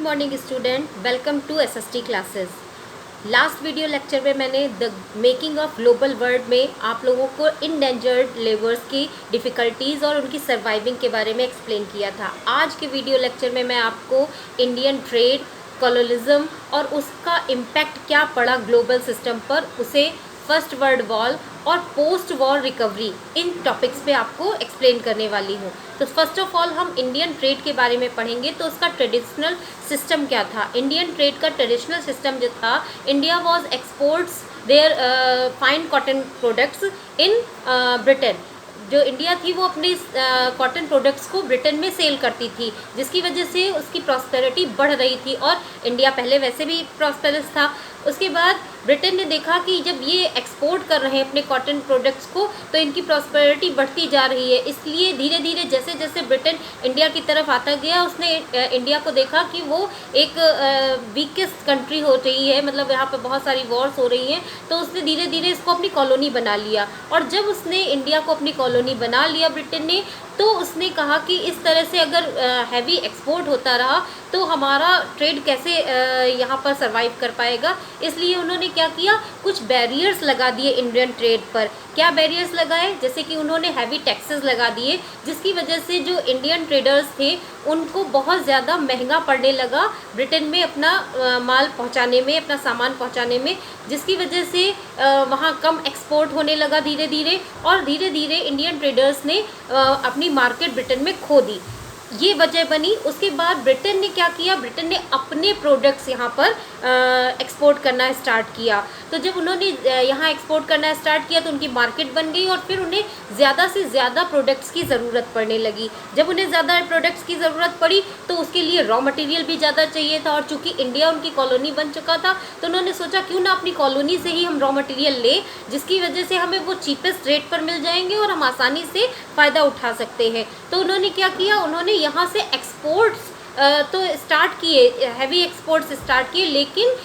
Morning student, welcome to SST classes. Last video lecture में मैंने the making of global world में आप लोगों को इंडेंजर्ड लेबर्स की डिफ़िकल्टीज़ और उनकी सर्वाइविंग के बारे में एक्सप्लेन किया था। आज के वीडियो लेक्चर में मैं आपको इंडियन ट्रेड, कॉलोनिज्म और उसका इम्पैक्ट क्या पड़ा ग्लोबल सिस्टम पर, उसे फर्स्ट वर्ल्ड वॉर और पोस्ट वॉर रिकवरी, इन टॉपिक्स पे आपको एक्सप्लेन करने वाली हूँ। तो फर्स्ट ऑफ ऑल हम इंडियन ट्रेड के बारे में पढ़ेंगे। तो उसका ट्रेडिशनल सिस्टम क्या था। इंडियन ट्रेड का ट्रेडिशनल सिस्टम जो था, India was exports there fine cotton products in Britain. जो इंडिया थी वो अपने कॉटन प्रोडक्ट्स को ब्रिटेन में सेल करती थी, जिसकी वजह से उसकी प्रॉस्पेरिटी बढ़ रही थी और इंडिया पहले वैसे भी प्रॉस्पेरस था। उसके बाद ब्रिटेन ने देखा कि जब ये एक्सपोर्ट कर रहे हैं अपने कॉटन प्रोडक्ट्स को, तो इनकी प्रॉस्पेरिटी बढ़ती जा रही है। इसलिए धीरे धीरे जैसे जैसे ब्रिटेन इंडिया की तरफ आता गया, उसने इंडिया को देखा कि वो एक वीकेस्ट कंट्री हो रही है, मतलब यहाँ पर बहुत सारी वॉर्स हो रही हैं, तो उसने धीरे धीरे इसको अपनी कॉलोनी बना लिया। और जब उसने इंडिया को अपनी कॉलोनी बना लिया ब्रिटेन ने, तो उसने कहा कि इस तरह से अगर हैवी एक्सपोर्ट होता रहा तो हमारा ट्रेड कैसे यहाँ पर सरवाइव कर पाएगा। इसलिए उन्होंने क्या किया, कुछ बैरियर्स लगा दिए इंडियन ट्रेड पर। क्या बैरियर्स लगाए, जैसे कि उन्होंने हैवी टैक्सेस लगा दिए, जिसकी वजह से जो इंडियन ट्रेडर्स थे उनको बहुत ज़्यादा महंगा पड़ने लगा ब्रिटेन में अपना माल पहुँचाने में, अपना सामान पहुँचाने में, जिसकी वजह से वहाँ कम एक्सपोर्ट होने लगा धीरे धीरे। और धीरे धीरे इंडियन ट्रेडर्स ने अपनी मार्केट ब्रिटेन में खो दी। ये वजह बनी। उसके बाद ब्रिटेन ने क्या किया, ब्रिटेन ने अपने प्रोडक्ट्स यहाँ पर एक्सपोर्ट करना स्टार्ट किया। तो जब उन्होंने यहाँ एक्सपोर्ट करना स्टार्ट किया तो उनकी मार्केट बन गई और फिर उन्हें ज़्यादा से ज़्यादा प्रोडक्ट्स की ज़रूरत पड़ने लगी। जब उन्हें ज़्यादा प्रोडक्ट्स की ज़रूरत पड़ी तो उसके लिए रॉ मटेरियल भी ज़्यादा चाहिए था, और चूँकि इंडिया उनकी कॉलोनी बन चुका था तो उन्होंने सोचा क्यों ना अपनी कॉलोनी से ही हम रॉ मटेरियल लें, जिसकी वजह से हमें वो चीपेस्ट रेट पर मिल जाएंगे और हम आसानी से फ़ायदा उठा सकते हैं। तो उन्होंने क्या किया, उन्होंने यहाँ से एक्सपोर्ट्स तो स्टार्ट किए, हैवी एक्सपोर्ट्स स्टार्ट किए, लेकिन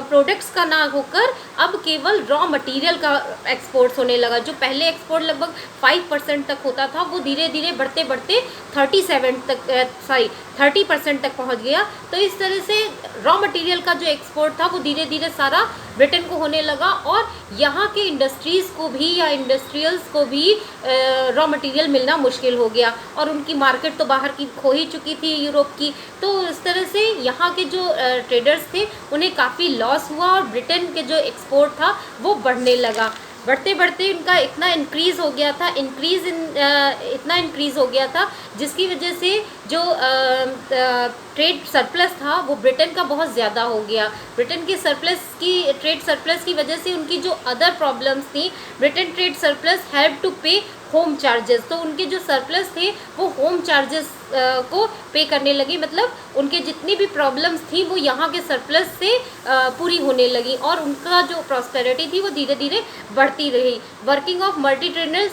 प्रोडक्ट्स का ना होकर अब केवल रॉ मटेरियल का एक्सपोर्ट्स होने लगा। जो पहले एक्सपोर्ट लगभग 5% तक होता था, वो धीरे धीरे बढ़ते बढ़ते 30% तक पहुंच गया। तो इस तरह से रॉ मटेरियल का जो एक्सपोर्ट था वो धीरे धीरे सारा ब्रिटेन को होने लगा, और यहाँ के इंडस्ट्रीज़ को भी या इंडस्ट्रियल्स को भी रॉ मटेरियल मिलना मुश्किल हो गया, और उनकी मार्केट तो बाहर की खो ही चुकी थी यूरोप की। तो इस तरह से यहाँ के जो ट्रेडर्स थे उन्हें काफ़ी लॉस हुआ, और ब्रिटेन के जो एक्सपोर्ट था वो बढ़ने लगा। बढ़ते बढ़ते इनका इतना इंक्रीज़ हो गया था, इतना इंक्रीज़ हो गया था, जिसकी वजह से जो ट्रेड सरप्लस था वो ब्रिटेन का बहुत ज़्यादा हो गया। ब्रिटेन के ट्रेड सरप्लस की वजह से उनकी जो अदर प्रॉब्लम्स थी, Britain trade surplus have to pay home charges. तो उनके जो सरप्लस थे वो होम चार्जेस को पे करने लगे, मतलब उनके जितनी भी प्रॉब्लम्स थी वो यहाँ के सरप्लस से पूरी होने लगी, और उनका जो प्रॉस्पेरिटी थी वो धीरे धीरे बढ़ती रही। वर्किंग ऑफ मल्टीलेटरल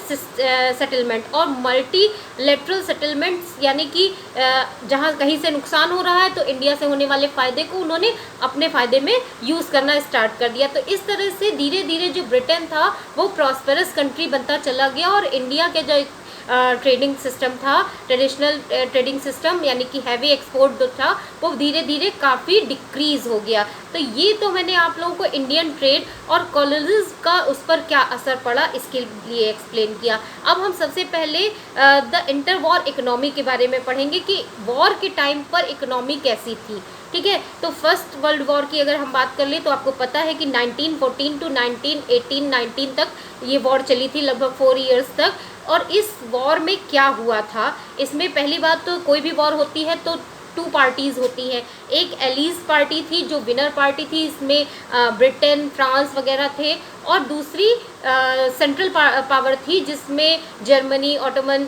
सेटलमेंट और मल्टीलेटरल सेटलमेंट्स, यानी कि जहाँ कहीं से नुकसान हो रहा है तो इंडिया से होने वाले फ़ायदे को उन्होंने अपने फ़ायदे में यूज़ करना स्टार्ट कर दिया। तो इस तरह से धीरे धीरे जो ब्रिटेन था वो प्रॉस्पेरस कंट्री बनता चला गया, और इंडिया के जो ट्रेडिंग सिस्टम था, ट्रेडिशनल ट्रेडिंग सिस्टम, यानी कि हैवी एक्सपोर्ट जो था वो धीरे धीरे काफ़ी डिक्रीज़ हो गया। तो ये तो मैंने आप लोगों को इंडियन ट्रेड और कॉलोनीज का उस पर क्या असर पड़ा इसके लिए एक्सप्लेन किया। अब हम सबसे पहले द इंटर वॉर इकोनॉमी के बारे में पढ़ेंगे कि वॉर के टाइम पर इकोनॉमी कैसी थी। ठीक है, तो फर्स्ट वर्ल्ड वॉर की अगर हम बात कर लें तो आपको पता है कि 1914 टू 1918-19 तक ये वॉर चली थी, लगभग 4 इयर्स तक। और इस वॉर में क्या हुआ था, इसमें पहली बात तो कोई भी वॉर होती है तो 2 पार्टीज़ होती हैं। एक एलीज पार्टी थी जो विनर पार्टी थी, इसमें ब्रिटेन, फ्रांस वगैरह थे, और दूसरी सेंट्रल पावर थी जिसमें जर्मनी, ऑटोमन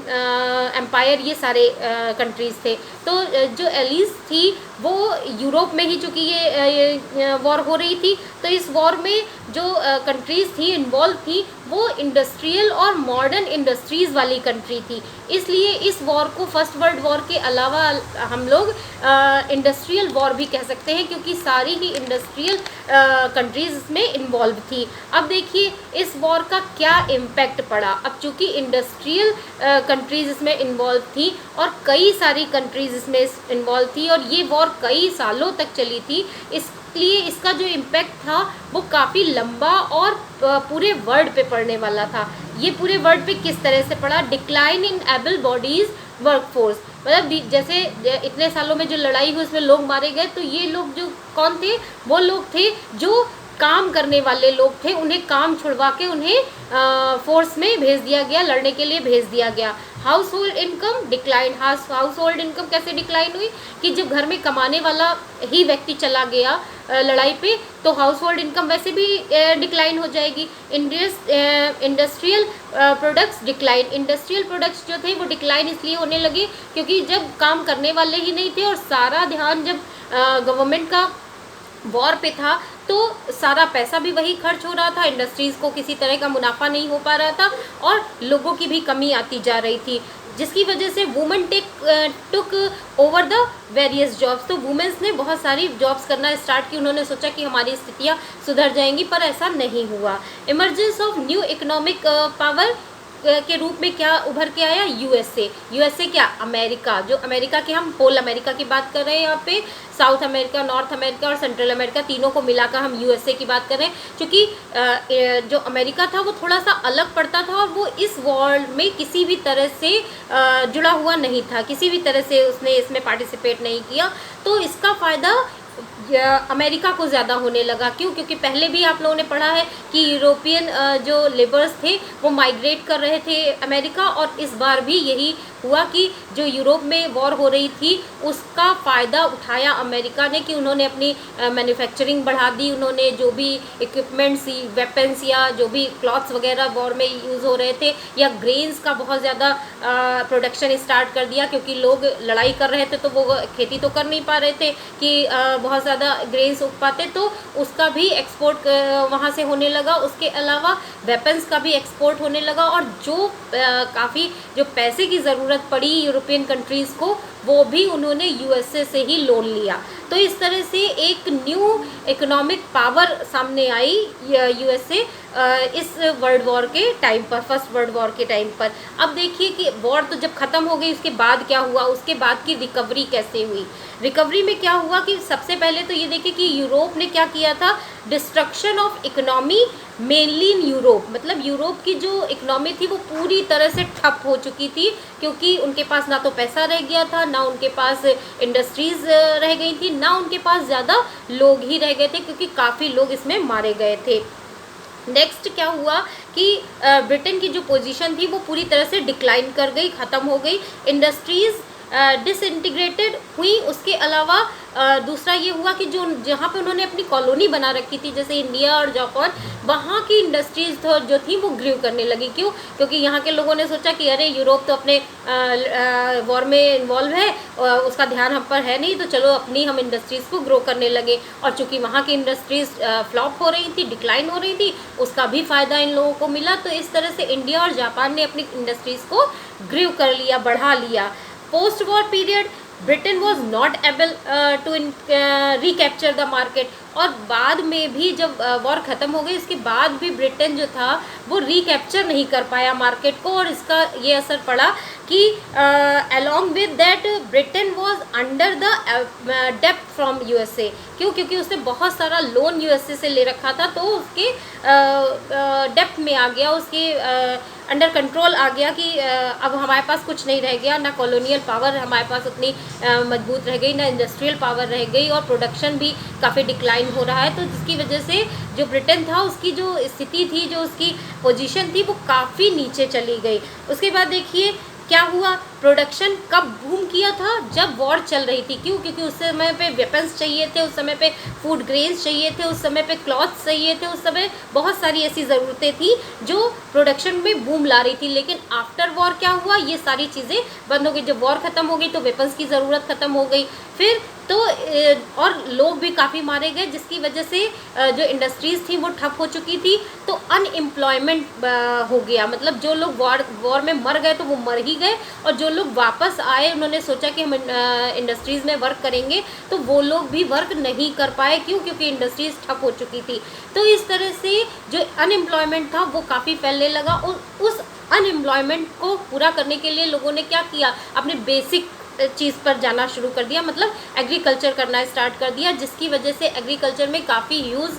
एम्पायर, ये सारे कंट्रीज़ थे। तो जो एलीज थी वो यूरोप में ही, चूँकि ये वॉर हो रही थी, तो इस वॉर में जो कंट्रीज़ थी इन्वॉल्व थी वो इंडस्ट्रियल और मॉडर्न इंडस्ट्रीज़ वाली कंट्री थी। इसलिए इस वॉर को फर्स्ट वर्ल्ड वॉर के अलावा हम लोग इंडस्ट्रियल वॉर भी कह सकते हैं, क्योंकि सारी ही इंडस्ट्रियल कंट्रीज़ इसमें इन्वॉल्व थी। अब अब देखिए इस वॉर का क्या इम्पैक्ट पड़ा। अब चूँकि इंडस्ट्रियल कंट्रीज़ इसमें इन्वॉल्व थी और कई सारी कंट्रीज़ इसमें इन्वॉल्व थी और ये वॉर कई सालों तक चली थी, इसलिए इसका जो इम्पैक्ट था वो काफ़ी लंबा और पूरे वर्ल्ड पे पड़ने वाला था। ये पूरे वर्ल्ड पे किस तरह से पड़ा? Decline in able bodies workforce, मतलब जैसे इतने सालों में जो लड़ाई हुई उसमें लोग मारे गए, तो ये लोग जो कौन थे? वो लोग थे जो काम करने वाले लोग थे, उन्हें काम छुड़वा के उन्हें फोर्स में भेज दिया गया, लड़ने के लिए भेज दिया गया। House hold income decline. House hold income कैसे डिक्लाइन हुई? कि जब घर में कमाने वाला ही व्यक्ति चला गया लड़ाई पे, तो हाउस होल्ड इनकम वैसे भी डिक्लाइन हो जाएगी। Industrial products decline. Industrial products जो थे वो डिक्लाइन इसलिए होने लगे क्योंकि जब काम करने वाले ही नहीं थे और सारा ध्यान जब गवर्नमेंट का वॉर पे था, तो सारा पैसा भी वही खर्च हो रहा था, इंडस्ट्रीज़ को किसी तरह का मुनाफा नहीं हो पा रहा था और लोगों की भी कमी आती जा रही थी, जिसकी वजह से women took over the various jobs. तो वुमेन्स ने बहुत सारी जॉब्स करना स्टार्ट की। उन्होंने सोचा कि हमारी स्थितियाँ सुधर जाएंगी, पर ऐसा नहीं हुआ। Emergence of new economic power के रूप में क्या उभर के आया? यूएसए। यूएसए क्या? अमेरिका। जो अमेरिका के, हम होल अमेरिका की बात कर रहे हैं यहाँ पे, साउथ अमेरिका, नॉर्थ अमेरिका और सेंट्रल अमेरिका, तीनों को मिलाकर हम यूएसए की बात कर रहे हैं। क्योंकि जो अमेरिका था वो थोड़ा सा अलग पड़ता था और वो इस वॉर में किसी भी तरह से जुड़ा हुआ नहीं था, किसी भी तरह से उसने इसमें पार्टिसिपेट नहीं किया। तो इसका फ़ायदा अमेरिका को ज़्यादा होने लगा। क्यों? क्योंकि पहले भी आप लोगों ने पढ़ा है कि यूरोपियन जो लेबर्स थे वो माइग्रेट कर रहे थे अमेरिका, और इस बार भी यही हुआ कि जो यूरोप में वॉर हो रही थी उसका फ़ायदा उठाया अमेरिका ने, कि उन्होंने अपनी मैन्युफैक्चरिंग बढ़ा दी। उन्होंने जो भी इक्विपमेंट्स, वेपन्स या जो भी क्लॉथ्स वगैरह वॉर में यूज़ हो रहे थे, या ग्रेन्स का बहुत ज़्यादा प्रोडक्शन स्टार्ट कर दिया, क्योंकि लोग लड़ाई कर रहे थे तो वो खेती तो कर नहीं पा रहे थे कि बहुत ज़्यादा ग्रेन्स उग पाते, तो उसका भी एक्सपोर्ट वहाँ से होने लगा। उसके अलावा वेपन्स का भी एक्सपोर्ट होने लगा, और जो काफ़ी जो पैसे की ज़रूरत पड़ी यूरोपियन कंट्रीज़ को, वो भी उन्होंने यूएसए से ही लोन लिया। तो इस तरह से एक न्यू इकोनॉमिक पावर सामने आई यूएसए इस वर्ल्ड वॉर के टाइम पर, फर्स्ट वर्ल्ड वॉर के टाइम पर। अब देखिए कि वॉर तो जब ख़त्म हो गई, उसके बाद क्या हुआ, उसके बाद की रिकवरी कैसे हुई। रिकवरी में क्या हुआ कि सबसे पहले तो ये देखिए कि यूरोप ने क्या किया था, destruction of economy mainly in Europe, मतलब यूरोप की जो इकोनॉमी थी वो पूरी तरह से ठप हो चुकी थी, क्योंकि उनके पास ना तो पैसा रह गया था, ना उनके पास इंडस्ट्रीज़ रह गई थी, ना उनके पास ज़्यादा लोग ही रह गए थे, क्योंकि काफ़ी लोग इसमें मारे गए थे। नेक्स्ट क्या हुआ कि ब्रिटेन की जो पोजीशन थी वो पूरी तरह से डिक्लाइन कर गई, ख़त्म हो गई, इंडस्ट्रीज़ डिसइंटीग्रेटेड हुई। उसके अलावा दूसरा ये हुआ कि जो जहाँ पे उन्होंने अपनी कॉलोनी बना रखी थी, जैसे इंडिया और जापान, वहाँ की इंडस्ट्रीज़ जो थी वो ग्रीव करने लगी। क्यों? क्योंकि यहाँ के लोगों ने सोचा कि अरे यूरोप तो अपने वॉर में इन्वॉल्व है, उसका ध्यान हम पर है नहीं, तो चलो अपनी हम इंडस्ट्रीज़ को ग्रो करने लगे। और चूँकि वहाँ की इंडस्ट्रीज़ फ्लॉप हो रही थी, डिक्लाइन हो रही थी, उसका भी फ़ायदा इन लोगों को मिला। तो इस तरह से इंडिया और जापान ने अपनी इंडस्ट्रीज़ को ग्रीव कर लिया, बढ़ा लिया। Post war period Britain was not able to recapture the market, और बाद में भी जब वॉर ख़त्म हो गई उसके बाद भी ब्रिटेन जो था वो रिकैप्चर नहीं कर पाया मार्केट को, और इसका ये असर पड़ा कि along with that Britain was under the डेप्ट फ्रॉम यूएसए। क्यों? क्योंकि उसने बहुत सारा लोन यूएसए से ले रखा था, तो उसके डेप्ट में आ गया, उसके अंडर कंट्रोल आ गया कि अब हमारे पास कुछ नहीं रह गया, ना कॉलोनियल पावर हमारे पास उतनी मजबूत रह गई, ना इंडस्ट्रियल पावर रह गई, और प्रोडक्शन भी काफ़ी डिक्लाइन हो रहा है। तो जिसकी वजह से जो ब्रिटेन था उसकी जो स्थिति थी, जो उसकी पोजीशन थी, वो काफ़ी नीचे चली गई। उसके बाद देखिए क्या हुआ, प्रोडक्शन कब बूम किया था, जब वॉर चल रही थी। क्यों? क्योंकि उस समय पे वेपन्स चाहिए थे, उस समय पे फूड ग्रेन्स चाहिए थे, उस समय पे क्लॉथ्स चाहिए थे, उस समय बहुत सारी ऐसी ज़रूरतें थी जो प्रोडक्शन में बूम ला रही थी। लेकिन आफ्टर वॉर क्या हुआ, ये सारी चीज़ें बंद हो गई। जब वॉर ख़त्म हो गई तो वेपन्स की ज़रूरत ख़त्म हो गई। फिर तो और लोग भी काफ़ी मारे गए, जिसकी वजह से जो इंडस्ट्रीज़ थी वो ठप हो चुकी थी। तो अनएम्प्लॉयमेंट हो गया, मतलब जो लोग वॉर में मर गए तो वो मर ही गए, और जो लोग वापस आए उन्होंने सोचा कि हम इंडस्ट्रीज़ में वर्क करेंगे, तो वो लोग भी वर्क नहीं कर पाए। क्यों? क्योंकि इंडस्ट्रीज़ ठप हो चुकी थी। तो इस तरह से जो अनएम्प्लॉयमेंट था वो काफ़ी फैलने लगा, और उस अनएम्प्लॉयमेंट को पूरा करने के लिए लोगों ने क्या किया, अपने बेसिक चीज़ पर जाना शुरू कर दिया, मतलब एग्रीकल्चर करना स्टार्ट कर दिया, जिसकी वजह से एग्रीकल्चर में काफ़ी ह्यूज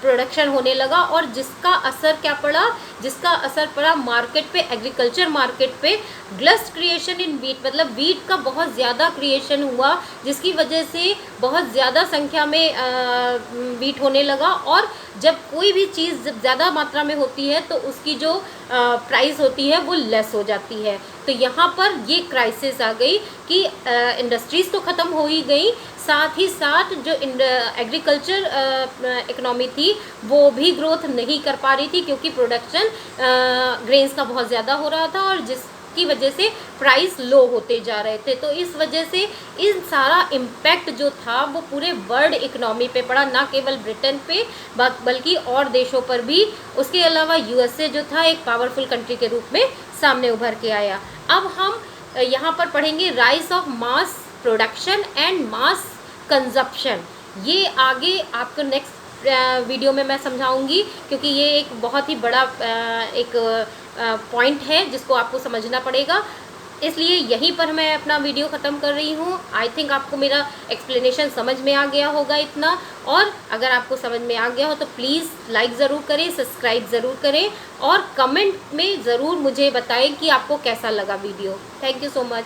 प्रोडक्शन होने लगा, और जिसका असर क्या पड़ा, जिसका असर पड़ा मार्केट पे, एग्रीकल्चर मार्केट पे। ग्लस्ट क्रिएशन इन वीट, मतलब वीट का बहुत ज़्यादा क्रिएशन हुआ, जिसकी वजह से बहुत ज़्यादा संख्या में वीट होने लगा। और जब कोई भी चीज़ जब ज़्यादा मात्रा में होती है तो उसकी जो प्राइस होती है वो लेस हो जाती है। तो यहाँ पर ये क्राइसिस आ गई कि इंडस्ट्रीज़ तो ख़त्म हो ही गई, साथ ही साथ जो एग्रीकल्चर इकनॉमी थी वो भी ग्रोथ नहीं कर पा रही थी, क्योंकि प्रोडक्शन ग्रेन्स का बहुत ज़्यादा हो रहा था, और जिसकी वजह से प्राइस लो होते जा रहे थे। तो इस वजह से इन सारा इम्पैक्ट जो था वो पूरे वर्ल्ड इकनॉमी पे पड़ा, ना केवल ब्रिटेन पे बल्कि और देशों पर भी। उसके अलावा यूएसए जो था एक पावरफुल कंट्री के रूप में सामने उभर के आया। अब हम यहाँ पर पढ़ेंगे rise of mass production and mass consumption. ये आगे आपको नेक्स्ट वीडियो में मैं समझाऊंगी, क्योंकि ये एक बहुत ही बड़ा एक पॉइंट है जिसको आपको समझना पड़ेगा। इसलिए यहीं पर मैं अपना वीडियो ख़त्म कर रही हूँ। आई थिंक आपको मेरा एक्सप्लेनेशन समझ में आ गया होगा इतना, और अगर आपको समझ में आ गया हो तो प्लीज़ लाइक ज़रूर करें, सब्सक्राइब ज़रूर करें, और कमेंट में ज़रूर मुझे बताएं कि आपको कैसा लगा video. Thank you so much.